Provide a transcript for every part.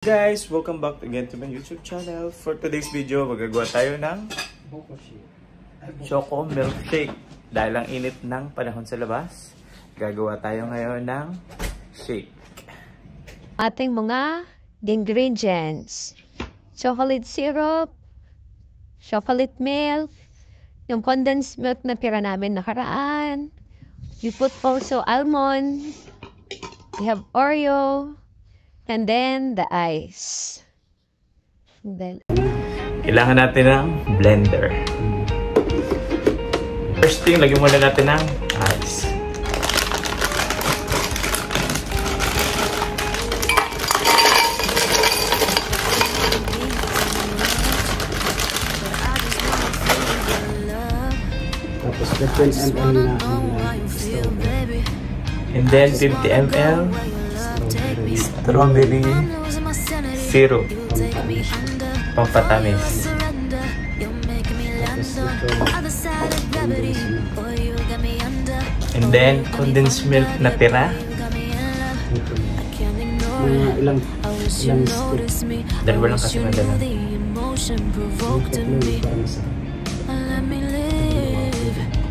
Guys, welcome back again to my YouTube channel. For today's video, magagawa tayo ng Choco Milkshake. Dahil ang init ng panahon sa labas, gagawa tayo ngayon ng shake. Ating mga ingredients: chocolate syrup, chocolate milk, yung condensed milk na tira namin nakaraan. We put also almond, we have Oreo, and then the ice. And then Kailangan natin ng blender. First thing, lagyan muna natin ng ice. Tapos 15 ml na And then 50 ml strawberry syrup, pampatamis. And then condensed milk na tira. ilang stick. Dalawa lang kasi madala.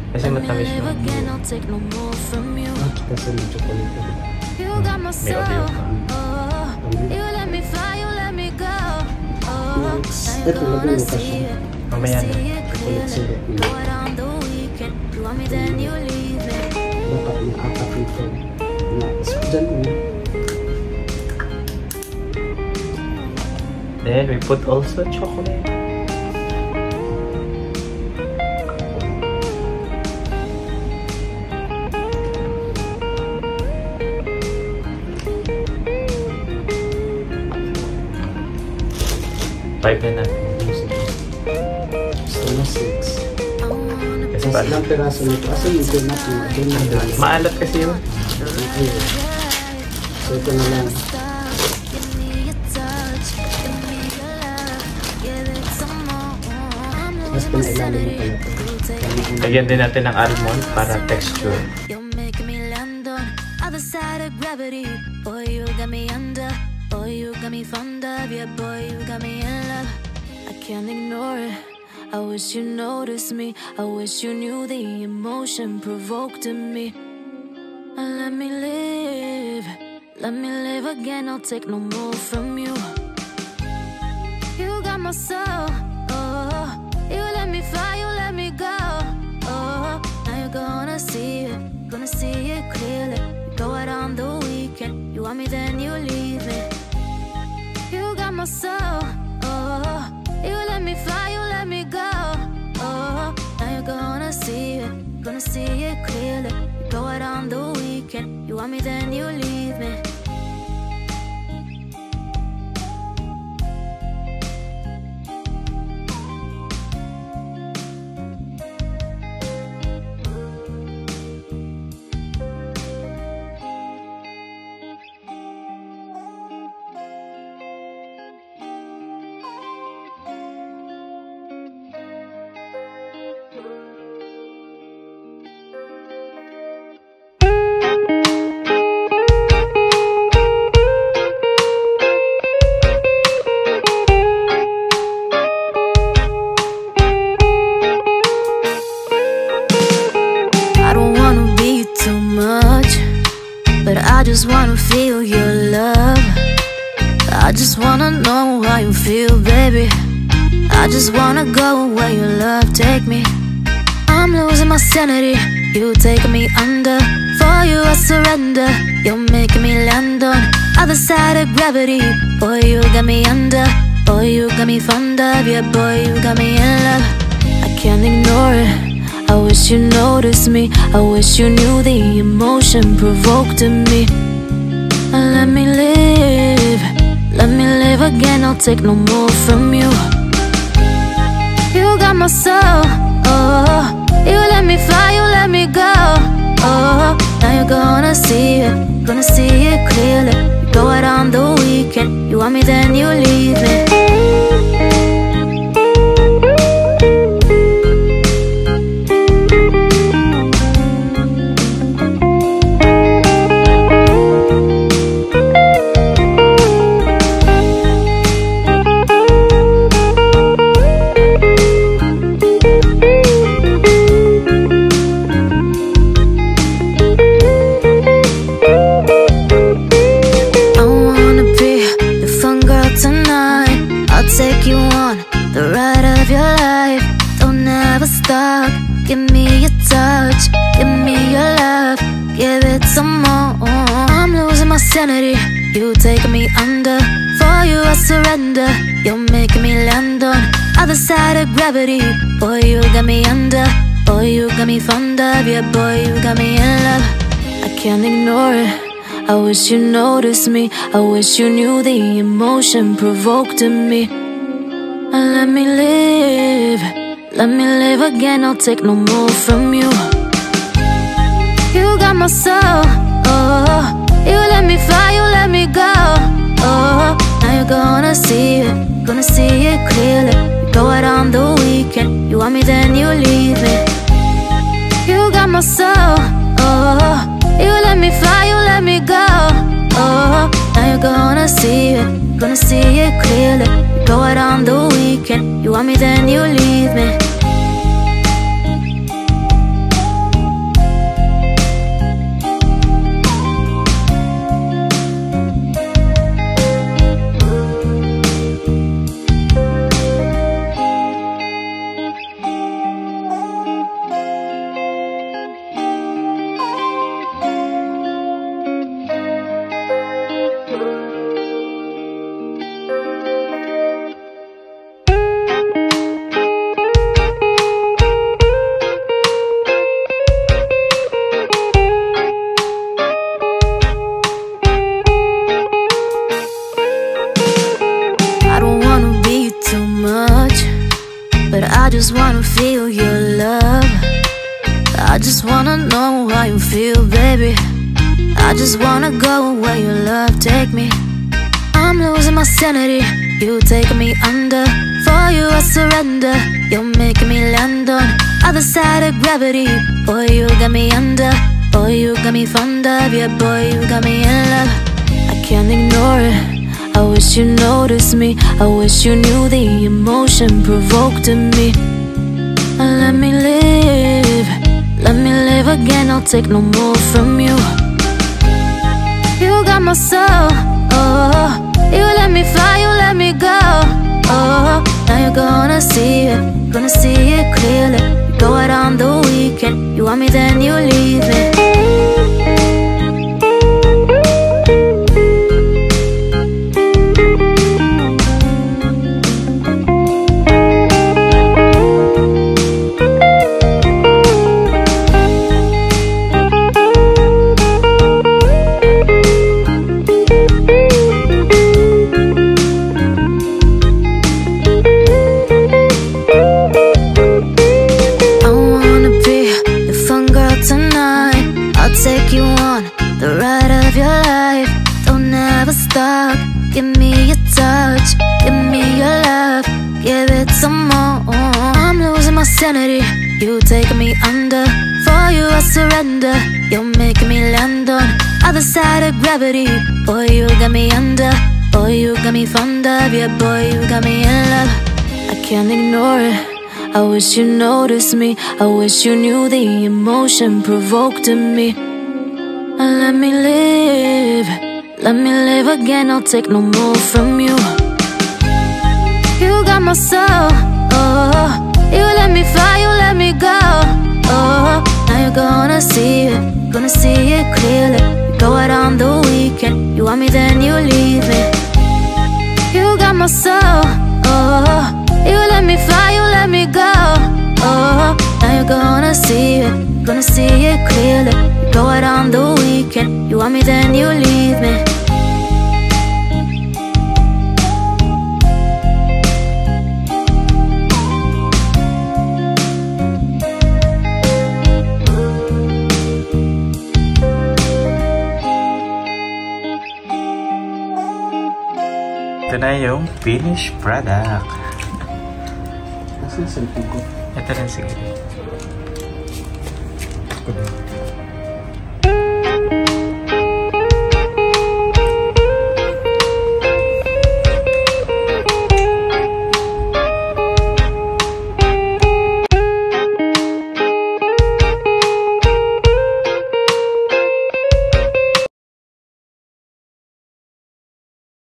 Kasi matamis yung Kasi may chocolate. may audio ka. Ito, lagay mo pa siya. Mamaya na. Chocolate syrup na. Dapat may apat nito. Dyan mo. Then we put also chocolate. Five na natin. Gusto mo 6. Kasi Tapos ilang piraso nito. Kasi ito na. maalat kasi yun. So ito na lang. Tapos pinailalim mo pala ito. Lagyan din natin ng almond para texture. Boy, you got me under. Boy, you got me fond of. Yeah, boy, you got me in love. I can't ignore it. I wish you noticed me. I wish you knew the emotion provoked in me. Let me live. Let me live again. I'll take no more from you. You got my soul. Oh, you let me fly. You let me go. Oh, now you're gonna see it. Gonna see it clearly. Go out on the weekend. You want me, then you leave me. You got my soul. Oh, you let me fly, you let me go. Oh, now you're gonna see it clearly. Go out on the weekend. You want me, then you leave me. I just wanna feel your love. I just wanna know how you feel, baby. I just wanna go where your love take me. I'm losing my sanity, you taking me under. For you I surrender, you're making me land on other side of gravity. Boy, you got me under. Boy, you got me fond of. Yeah, boy, you got me in love. I can't ignore it. I wish you noticed me. I wish you knew the emotion provoked in me. Let me live again. I'll take no more from you. You got my soul. Oh, you let me fly, you let me go. Oh, now you're gonna see it clearly. Go out on the weekend. You want me, then you leave me. stuck. Give me your touch, give me your love, give it some more. I'm losing my sanity, you taking me under. For you I surrender, you're making me land on other side of gravity. Boy, you got me under, boy, you got me fond of. Yeah, boy, you got me in love. I can't ignore it, I wish you noticed me. I wish you knew the emotion provoked in me. Let me live again, I'll take no more from you. You got my soul, oh, you let me fly, you let me go, oh. Now you're gonna see it clearly. You go out on the weekend, you want me then you leave me. You got my soul, oh, you let me fly, you let me go, oh. Now you're gonna see it clearly. You go out on the weekend, you want me then you leave me. I just wanna feel your love. I just wanna know how you feel, baby. I just wanna go where your love take me. I'm losing my sanity, you taking me under. For you I surrender, you're making me land on other side of gravity. Boy, you got me under, boy, you got me fond of. Yeah, boy, you got me in love. I can't ignore it, I wish you noticed me. I wish you knew the emotion provoked in me. Let me live again, I'll take no more from you. You got my soul, oh, you let me fly, you let me go, oh. Now you're gonna see it clearly. You go out on the weekend, you want me then you leave me. Take you on the ride of your life. Don't ever stop. Give me your touch, give me your love, give it some more. I'm losing my sanity, you taking me under. For you I surrender, you're making me land on other side of gravity. Boy, you got me under, boy, you got me fond of. Yeah, boy, you got me in love. I can't ignore it, I wish you noticed me. I wish you knew the emotion provoked in me. Let me live again, I'll take no more from you. You got my soul, oh, you let me fly, you let me go, oh. Now you're gonna see it clearly. You go out on the weekend, you want me then you leave me. You got my soul, oh, you let me fly, you let me go, oh. Now you're gonna see it clearly. You go out on the weekend, you want me then you leave me. Ito na yung finished product. Asan sa cellphone ko? Ito na, sige.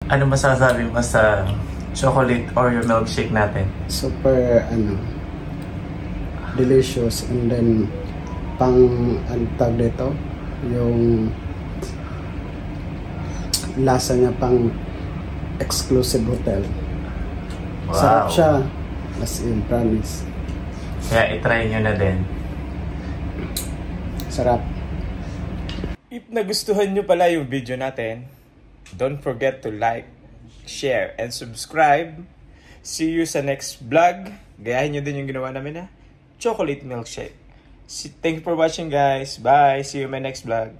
Ano masasabi mo sa chocolate Oreo milkshake natin? Super, delicious, and then pang antag dito yung lasa niya pang exclusive hotel. Wow. Sarap siya, as in, promise. Kaya itry nyo na din. Sarap. If nagustuhan nyo pala yung video natin, don't forget to like, share, and subscribe. See you sa next vlog. Gayahin nyo din yung ginawa namin na chocolate milkshake. Thank you for watching, guys. Bye. See you in my next vlog.